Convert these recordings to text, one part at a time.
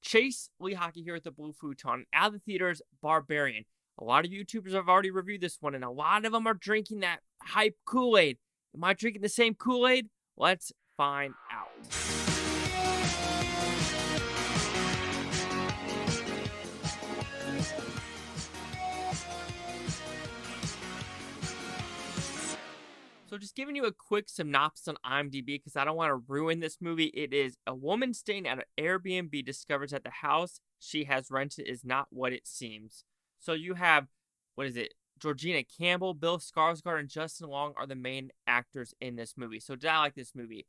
Chase Lee Hockey here at the Blue Futon. Out of the theaters, Barbarian. A lot of YouTubers have already reviewed this one, and a lot of them are drinking that hype Kool-Aid. Am I drinking the same Kool-Aid? Let's find out. So just giving you a quick synopsis on Imdb because I don't want to ruin this movie. It is a woman staying at an Airbnb discovers that the house she has rented is not what it seems. So you have, Georgina, Campbell, Bill Skarsgård, and Justin Long are the main actors in this movie. So did I like this movie?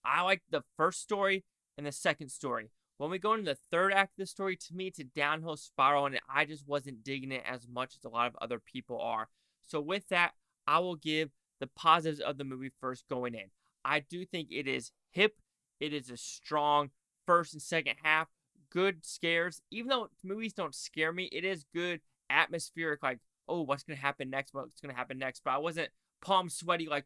I like the first story and the second story. When we go into the third act of the story, to me, it's a downhill spiral, and I just wasn't digging it as much as a lot of other people are. So with that, I will give the positives of the movie first going in. I do think it is hip. It is a strong first and second half. Good scares. Even though movies don't scare me, it is good atmospheric, like, oh, what's going to happen next? What's going to happen next? But I wasn't palm sweaty, like,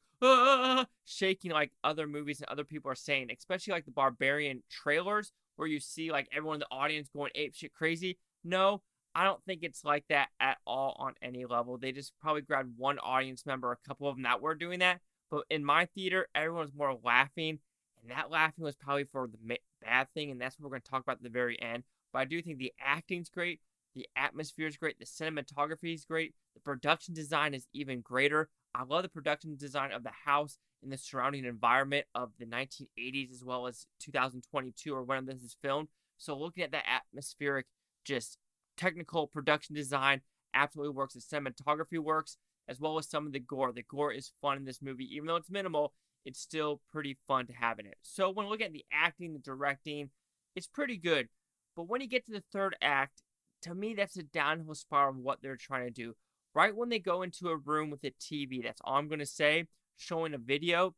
shaking like other movies and other people are saying, especially like the Barbarian trailers where you see like everyone in the audience going apeshit crazy. No, I don't think it's like that at all on any level. They just probably grabbed one audience member, a couple of them that were doing that. But in my theater, everyone was more laughing, and that laughing was probably for the bad thing, and that's what we're going to talk about at the very end. But I do think the acting's great, the atmosphere is great, the cinematography is great, the production design is even greater. I love the production design of the house and the surrounding environment of the 1980s as well as 2022 or when this is filmed. So looking at that atmospheric, just technical production design absolutely works. The cinematography works, as well as some of the gore. The gore is fun in this movie. Even though it's minimal, it's still pretty fun to have in it. So when looking at the acting, the directing, it's pretty good. But when you get to the third act, to me, that's a downhill spiral of what they're trying to do. Right when they go into a room with a TV, that's all I'm going to say, showing a video,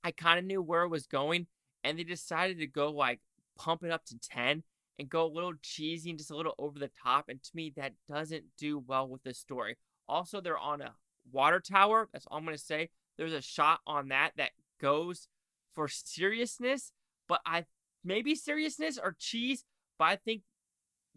I kind of knew where it was going, and they decided to go, like, pump it up to 10 and go a little cheesy and just a little over the top, and to me, that doesn't do well with the story. Also, they're on a water tower. That's all I'm going to say. There's a shot on that goes for seriousness, but maybe seriousness or cheese, but I think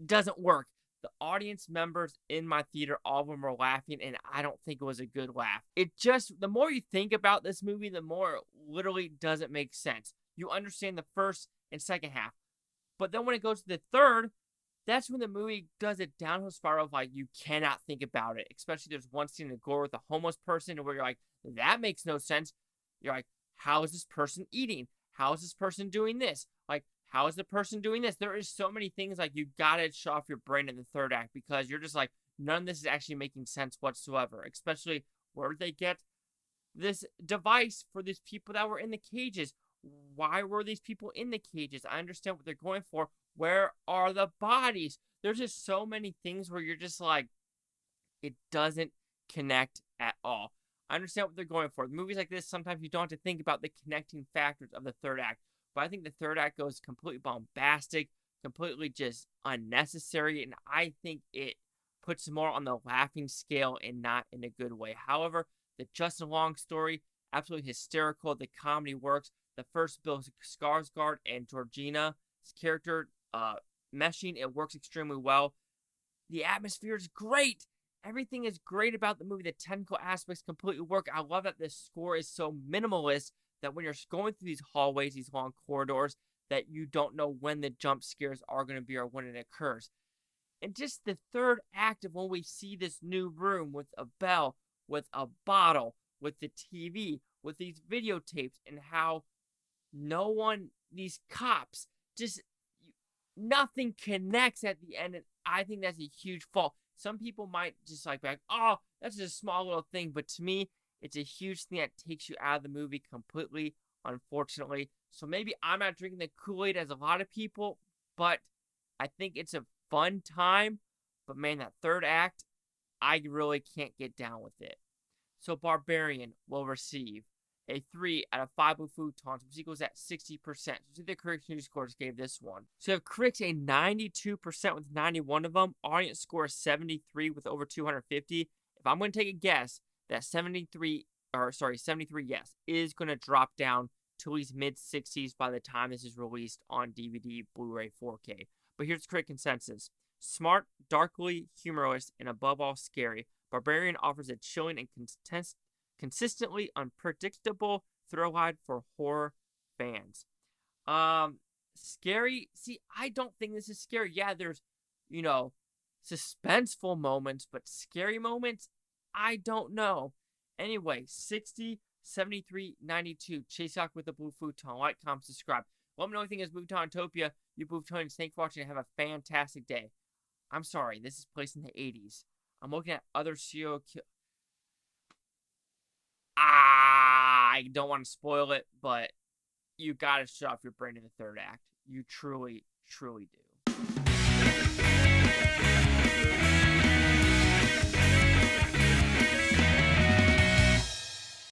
doesn't work. The audience members in my theater, all of them were laughing, and I don't think it was a good laugh. It just, the more you think about this movie, the more it literally doesn't make sense. You understand the first and second half, but then when it goes to the third, that's when the movie does a downhill spiral of, like, you cannot think about it. Especially there's one scene in gore with a homeless person where you're like, that makes no sense. You're like, how is this person eating? How is this person doing this? Like, how is the person doing this? There is so many things, like, you gotta shut off your brain in the third act because you're just like, none of this is actually making sense whatsoever. Especially where they get this device for these people that were in the cages. Why were these people in the cages? I understand what they're going for. Where are the bodies? There's just so many things where you're just like, it doesn't connect at all. I understand what they're going for. Movies like this, sometimes you don't have to think about the connecting factors of the third act. But I think the third act goes completely bombastic, completely just unnecessary, and I think it puts more on the laughing scale and not in a good way. However, the Justin Long story, absolutely hysterical. The comedy works. The first Bill Skarsgård and Georgina's character meshing, it works extremely well. The atmosphere is great. Everything is great about the movie. The technical aspects completely work. I love that the score is so minimalist that when you're going through these hallways, these long corridors, that you don't know when the jump scares are going to be or when it occurs. And just the third act of when we see this new room with a bell, with a bottle, with the TV, with these videotapes, and how these cops, just nothing connects at the end, and I think that's a huge fault. Some people might just like be like, oh, that's just a small little thing, but to me, it's a huge thing that takes you out of the movie completely, unfortunately. So maybe I'm not drinking the Kool-Aid as a lot of people, but I think it's a fun time. But man, that third act, I really can't get down with it. So Barbarian will receive a 3 out of 5 Blue Futons, which equals at 60%. So see the critics' news scores gave this one. So you have critics a 92% with 91 of them. Audience score 73 with over 250. If I'm going to take a guess, that 73, yes, is going to drop down to at least mid-60s by the time this is released on DVD, Blu-ray, 4K. But here's the correct consensus. Smart, darkly humorous, and above all scary, Barbarian offers a chilling and consistently unpredictable thrill ride for horror fans. Scary. See, I don't think this is scary. Yeah, there's, suspenseful moments, but scary moments, I don't know. Anyway, 60, 73, 92. Chase out with the Blue Futon. Like, comment, subscribe. Let me know anything is Butantopia. You Butonians, thanks for watching and have a fantastic day. I'm sorry, this is placed in the 80s. I'm looking at other serial killers. I don't want to spoil it, but you gotta shut off your brain in the third act. You truly, truly do.